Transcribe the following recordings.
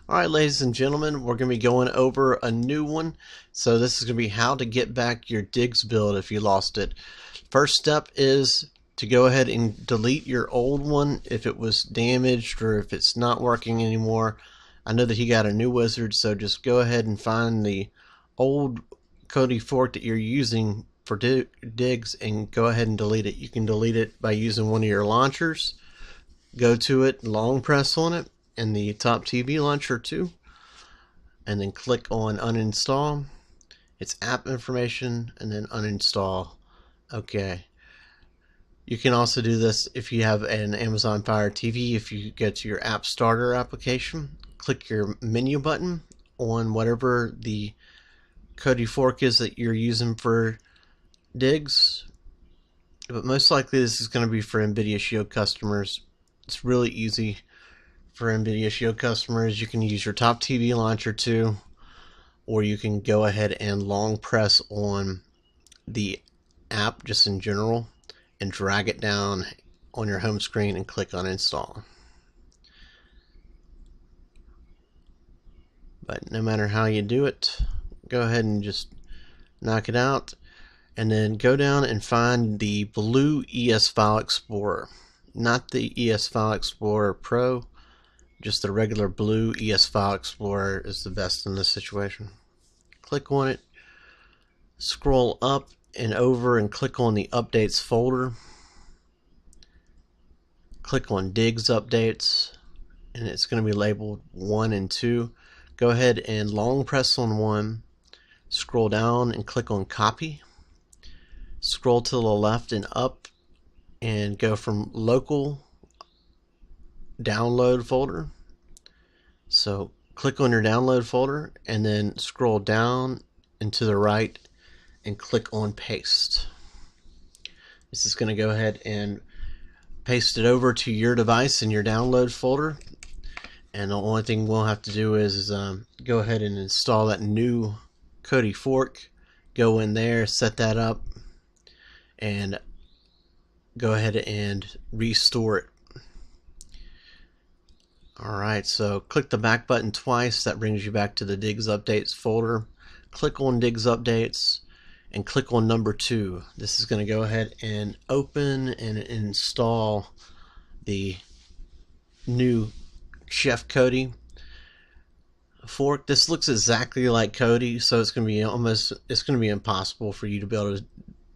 Alright, ladies and gentlemen, we're going to be going over a new one. So this is going to be how to get back your Diggz build if you lost it. First step is to go ahead and delete your old one if it was damaged or if it's not working anymore. I know that he got a new wizard, so just go ahead and find the old Kodi fork that you're using for Diggz and go ahead and delete it. You can delete it by using one of your launchers. Go to it, long press on it, and the top TV launcher too, and then click on uninstall. It's app information and then uninstall. Okay. You can also do this if you have an Amazon Fire TV. If you go to your app starter application, click your menu button on whatever the Kodi fork is that you're using for Diggz. But most likely this is going to be for Nvidia Shield customers. It's really easy for Nvidia Shield customers. You can use your top TV launcher too, or you can go ahead and long press on the app just in general and drag it down on your home screen and click on install. But no matter how you do it, go ahead and just knock it out, and then go down and find the blue ES File Explorer, not the ES File Explorer Pro. Just the regular blue ES File Explorer is the best in this situation. Click on it, scroll up and over and click on the updates folder. Click on Diggz updates and it's going to be labeled 1 and 2. Go ahead and long press on 1, scroll down and click on copy. Scroll to the left and up and go from local download folder. So click on your download folder and then scroll down and to the right and click on paste. This is going to go ahead and paste it over to your device in your download folder, and the only thing we'll have to do is go ahead and install that new Kodi fork. Go in there, set that up, and go ahead and restore it. Alright, so click the back button twice. That brings you back to the Diggz Updates folder. Click on Diggz Updates and click on number 2. This is going to go ahead and open and install the new Chef Kodi fork. This looks exactly like Kodi, so it's going to be impossible for you to be able to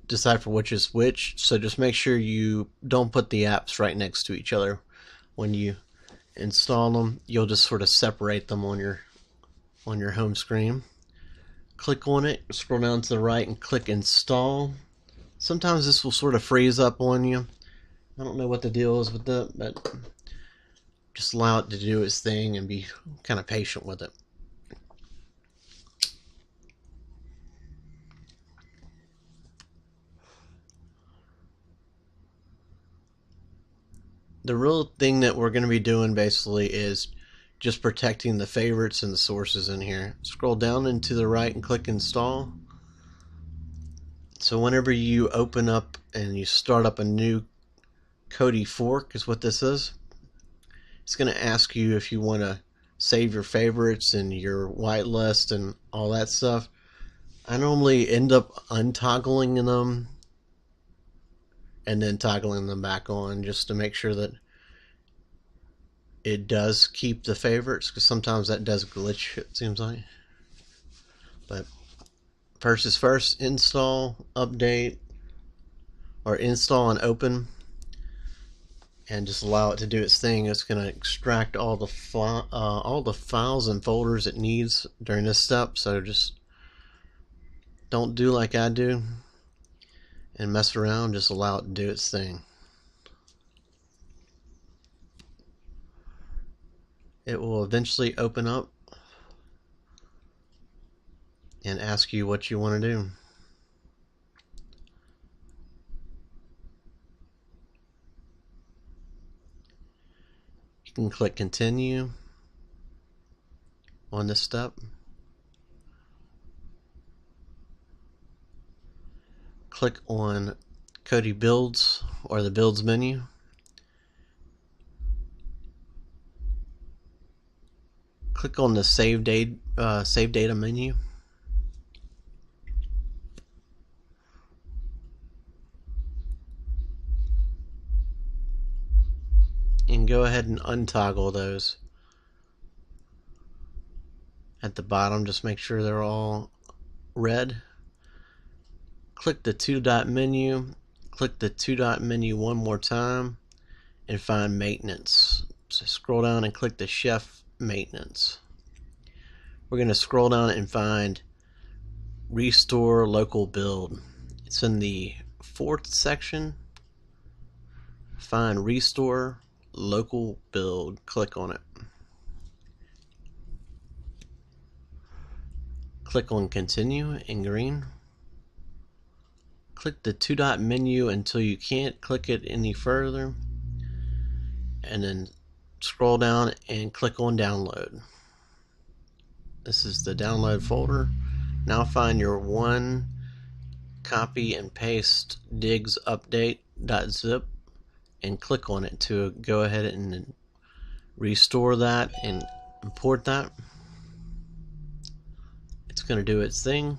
decipher which is which. So just make sure you don't put the apps right next to each other when you install them. You'll just sort of separate them on your home screen. Click on it, scroll down to the right and click install. Sometimes this will sort of freeze up on you. I don't know what the deal is with that, but just allow it to do its thing and be kind of patient with it. The real thing that we're going to be doing basically is just protecting the favorites and the sources in here. Scroll down and to the right and click install. So whenever you open up and you start up a new Kodi fork, is what this is, it's going to ask you if you want to save your favorites and your whitelist and all that stuff. I normally end up untoggling them and then toggling them back on just to make sure that it does keep the favorites, because sometimes that does glitch, it seems like. But first is first, install, update, or install and open, and just allow it to do its thing. It's going to extract all the files and folders it needs during this step, so just don't do like I do and mess around. Just allow it to do its thing. It will eventually open up and ask you what you want to do. You can click continue on this step. Click on Kodi builds or the builds menu. click on the save data menu. And go ahead and untoggle those. At the bottom, just make sure they're all red. Click the two-dot menu. Click the two-dot menu one more time and find maintenance. So scroll down and click the chef maintenance. We're going to scroll down and find restore local build. It's in the 4th section. Find restore local build. Click on it. Click on continue in green. Click the two-dot menu until you can't click it any further, and then scroll down and click on download. This is the download folder. Now find your one copy and paste Diggz update.zip and click on it to go ahead and restore that and import that. It's going to do its thing.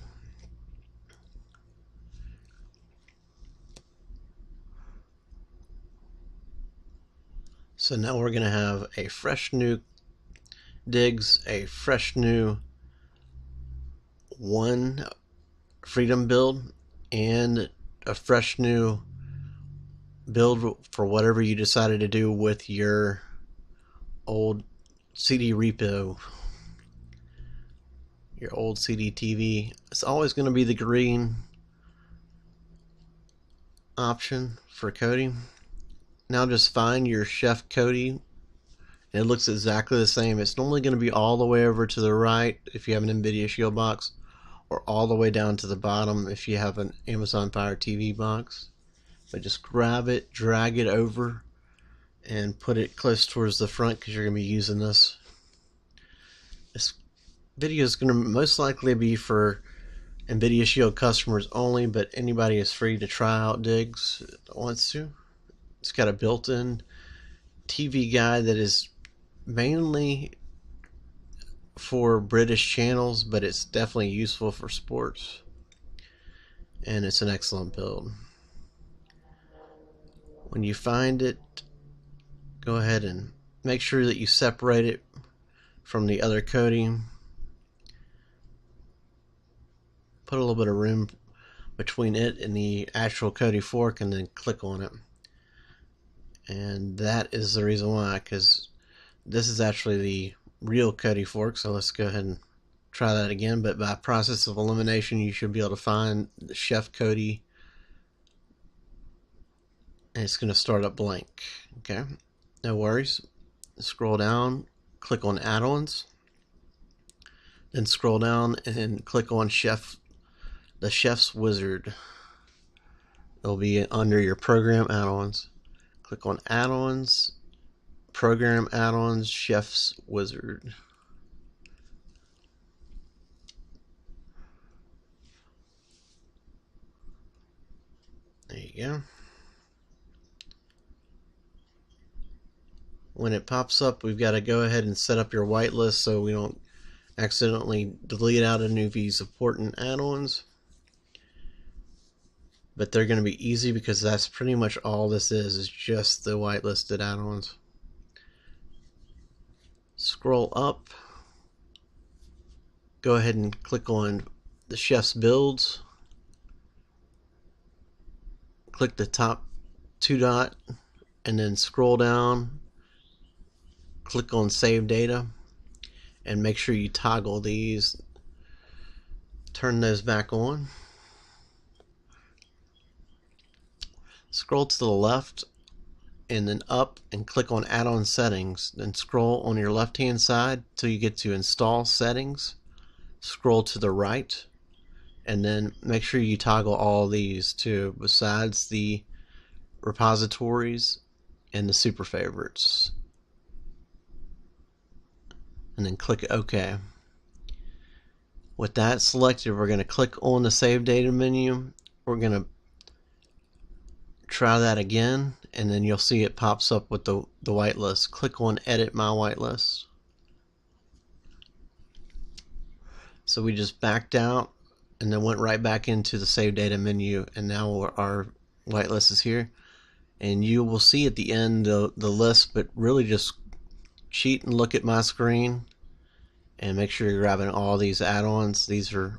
So now we're going to have a fresh new Diggz, a fresh new one freedom build, and a fresh new build for whatever you decided to do with your old CD repo, your old CD TV. It's always going to be the green option for Kodi. Now just find your Chef Kodi. It looks exactly the same. It's normally going to be all the way over to the right if you have an Nvidia Shield box, or all the way down to the bottom if you have an Amazon Fire TV box. But just grab it, drag it over, and put it close towards the front because you're going to be using this. This video is going to most likely be for Nvidia Shield customers only, but anybody is free to try out Diggz that wants to. It's got a built-in TV guide that is mainly for British channels, but it's definitely useful for sports, and it's an excellent build. When you find it, go ahead and make sure that you separate it from the other Kodi. Put a little bit of room between it and the actual Kodi fork, and then click on it. And that is the reason why, because this is actually the real Kodi fork. So let's go ahead and try that again. But by process of elimination, you should be able to find the Chef Kodi, and it's going to start up blank. Okay, no worries. Scroll down, click on add-ons, then scroll down and click on the Chef's Wizard. It'll be under your program add-ons. Click on add-ons, program add-ons, Chef's Wizard. There you go. When it pops up, we've got to go ahead and set up your whitelist so we don't accidentally delete out any of these important add-ons. But they're going to be easy because that's pretty much all this is just the whitelisted add-ons. Scroll up, go ahead and click on the Chef's Builds, click the top two dot, and then scroll down, click on Save Data, and make sure you toggle these, turn those back on. Scroll to the left and then up and click on add-on settings. Then scroll on your left hand side till you get to install settings. Scroll to the right and then make sure you toggle all these too, besides the repositories and the super favorites. And then click OK. With that selected, we're going to click on the Save Data menu. We're going to try that again, and then you'll see it pops up with the whitelist. Click on Edit My Whitelist. So we just backed out and then went right back into the save data menu, and now our whitelist is here. And you will see at the end the list, but really just cheat and look at my screen and make sure you're grabbing all these add-ons. These are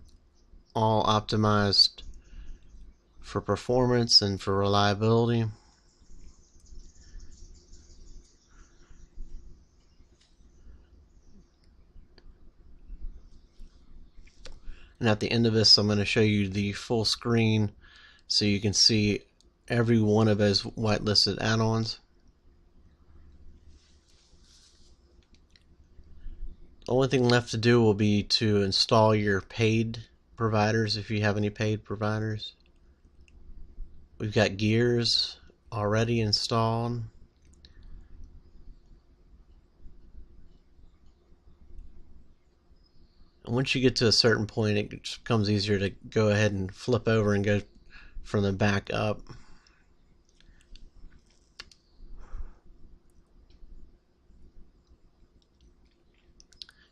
all optimized for performance and for reliability. And at the end of this, I'm going to show you the full screen so you can see every one of those whitelisted add-ons. The only thing left to do will be to install your paid providers if you have any paid providers. We've got Gears already installed. And once you get to a certain point, it becomes easier to go ahead and flip over and go from the back up.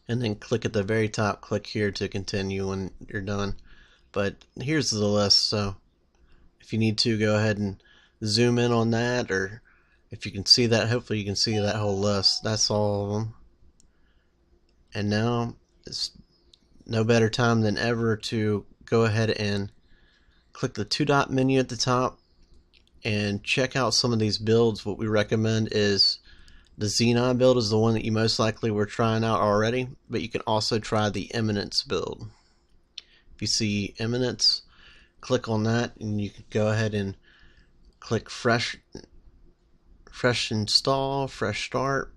And then click at the very top, click here to continue when you're done. But here's the list, so if you need to, go ahead and zoom in on that, or if you can see that, hopefully you can see that whole list. That's all of them. And now it's no better time than ever to go ahead and click the 2-dot menu at the top and check out some of these builds. What we recommend is the Xenon build is the one that you most likely were trying out already, but you can also try the Eminence build. If you see Eminence, click on that and you can go ahead and click fresh install, fresh start.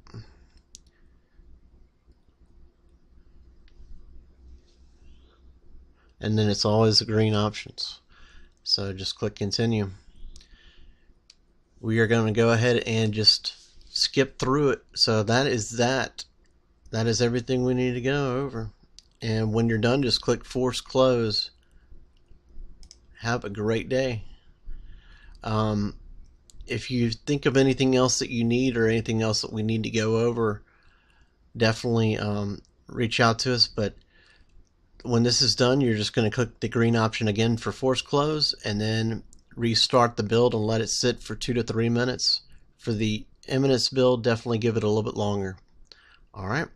And then it's always the green options. So just click continue. We are going to go ahead and just skip through it. So that is that. That is everything we need to go over. And when you're done, just click force close. Have a great day. If you think of anything else that you need or anything else that we need to go over, definitely reach out to us. But when this is done, you're just going to click the green option again for force close and then restart the build and let it sit for 2 to 3 minutes. For the Eminence build, definitely give it a little bit longer. Alright.